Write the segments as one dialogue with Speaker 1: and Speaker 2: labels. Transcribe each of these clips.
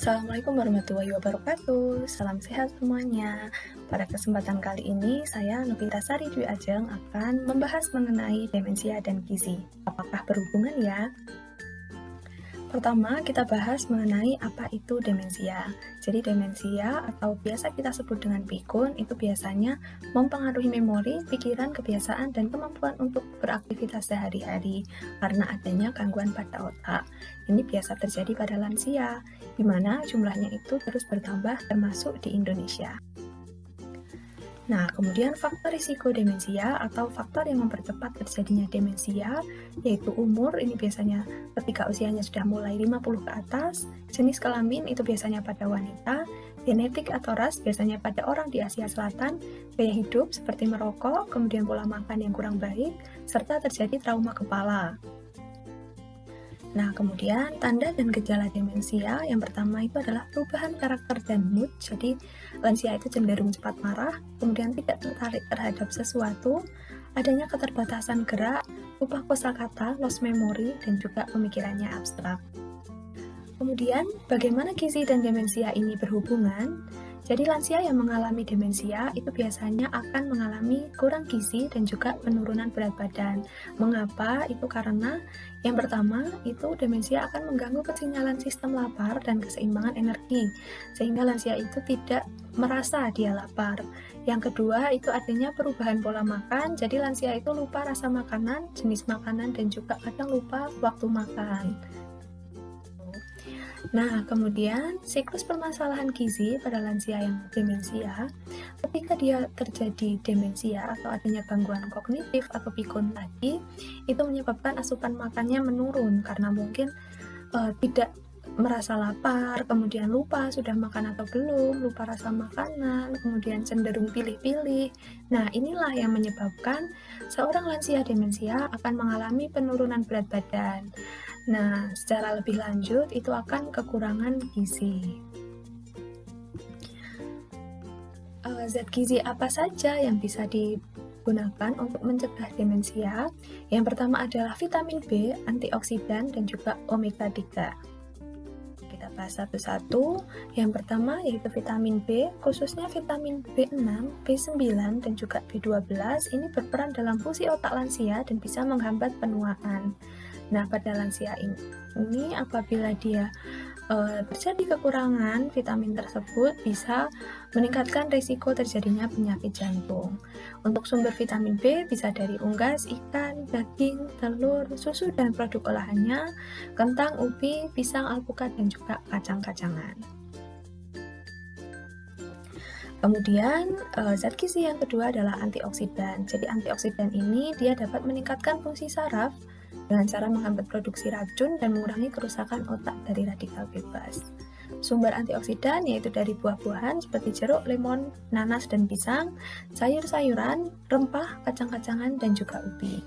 Speaker 1: Assalamualaikum warahmatullahi wabarakatuh. Salam sehat semuanya. Pada kesempatan kali ini, saya Novita Sari Dwi Ajeng akan membahas mengenai demensia dan gizi. Apakah berhubungan ya? Pertama, kita bahas mengenai apa itu demensia. Jadi demensia atau biasa kita sebut dengan pikun itu biasanya mempengaruhi memori, pikiran, kebiasaan, dan kemampuan untuk beraktivitas sehari-hari karena adanya gangguan pada otak. Ini biasa terjadi pada lansia, di mana jumlahnya itu terus bertambah termasuk di Indonesia. Nah, kemudian faktor risiko demensia atau faktor yang mempercepat terjadinya demensia, yaitu umur, ini biasanya ketika usianya sudah mulai 50 ke atas, jenis kelamin itu biasanya pada wanita, genetik atau ras biasanya pada orang di Asia Selatan, gaya hidup seperti merokok, kemudian pola makan yang kurang baik, serta terjadi trauma kepala. Nah, kemudian tanda dan gejala demensia yang pertama itu adalah perubahan karakter dan mood. Jadi, lansia itu cenderung cepat marah, kemudian tidak tertarik terhadap sesuatu, adanya keterbatasan gerak, lupa kosakata, lost memory, dan juga pemikirannya abstrak. Kemudian, bagaimana gizi dan demensia ini berhubungan? Jadi lansia yang mengalami demensia itu biasanya akan mengalami kurang gizi dan juga penurunan berat badan. Mengapa? Itu karena yang pertama itu demensia akan mengganggu kesinyalan sistem lapar dan keseimbangan energi, sehingga lansia itu tidak merasa dia lapar. Yang kedua itu adanya perubahan pola makan, jadi lansia itu lupa rasa makanan, jenis makanan, dan juga kadang lupa waktu makan. Nah, kemudian siklus permasalahan gizi pada lansia yang demensia, ketika dia terjadi demensia atau adanya gangguan kognitif atau pikun tadi, itu menyebabkan asupan makannya menurun karena mungkin tidak merasa lapar, kemudian lupa sudah makan atau belum, lupa rasa makanan, kemudian cenderung pilih-pilih. Nah, inilah yang menyebabkan seorang lansia demensia akan mengalami penurunan berat badan. Nah, secara lebih lanjut itu akan kekurangan gizi. Zat gizi apa saja yang bisa digunakan untuk mencegah demensia? Yang pertama adalah vitamin B, antioksidan, dan juga omega 3. Kita bahas satu-satu. Yang pertama yaitu vitamin B, khususnya vitamin B6, B9, dan juga B12. Ini berperan dalam fungsi otak lansia dan bisa menghambat penuaan. Nah, pada lansia ini apabila dia terjadi kekurangan vitamin tersebut bisa meningkatkan risiko terjadinya penyakit jantung. Untuk sumber vitamin B bisa dari unggas, ikan, daging, telur, susu dan produk olahannya, kentang, ubi, pisang, alpukat, dan juga kacang-kacangan. Kemudian, zat gizi yang kedua adalah antioksidan. Jadi antioksidan ini dia dapat meningkatkan fungsi saraf dengan cara menghambat produksi racun dan mengurangi kerusakan otak dari radikal bebas. Sumber antioksidan yaitu dari buah-buahan seperti jeruk, lemon, nanas, dan pisang, sayur-sayuran, rempah, kacang-kacangan, dan juga ubi.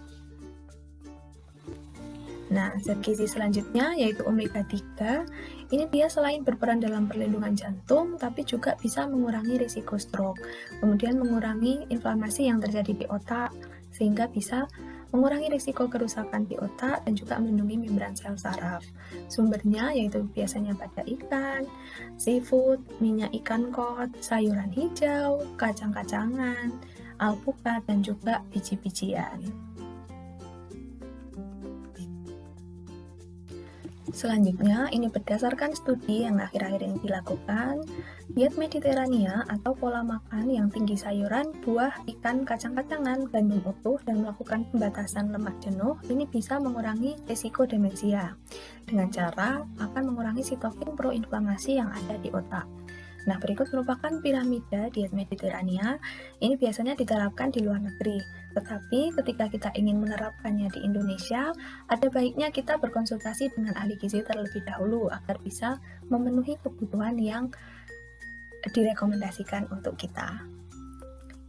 Speaker 1: Nah, zat gizi selanjutnya yaitu omega 3. Ini dia selain berperan dalam perlindungan jantung, tapi juga bisa mengurangi risiko stroke, kemudian mengurangi inflamasi yang terjadi di otak, sehingga bisa mengurangi risiko kerusakan di otak dan juga melindungi membran sel saraf. Sumbernya yaitu biasanya pada ikan, seafood, minyak ikan kod, sayuran hijau, kacang-kacangan, alpukat, dan juga biji-bijian. Selanjutnya, ini berdasarkan studi yang akhir-akhir ini dilakukan, diet Mediterania atau pola makan yang tinggi sayuran, buah, ikan, kacang-kacangan, gandum utuh, dan melakukan pembatasan lemak jenuh, ini bisa mengurangi risiko demensia dengan cara akan mengurangi sitokin proinflamasi yang ada di otak. Nah, berikut merupakan piramida diet Mediterania. Ini biasanya diterapkan di luar negeri. Tetapi ketika kita ingin menerapkannya di Indonesia, ada baiknya kita berkonsultasi dengan ahli gizi terlebih dahulu agar bisa memenuhi kebutuhan yang direkomendasikan untuk kita.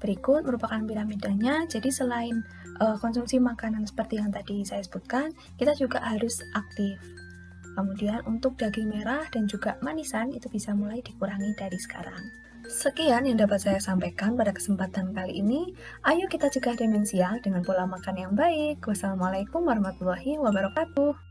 Speaker 1: Berikut merupakan piramidanya. Jadi selain konsumsi makanan seperti yang tadi saya sebutkan, kita juga harus aktif. Kemudian untuk daging merah dan juga manisan itu bisa mulai dikurangi dari sekarang. Sekian yang dapat saya sampaikan pada kesempatan kali ini. Ayo kita cegah demensia dengan pola makan yang baik. Wassalamualaikum warahmatullahi wabarakatuh.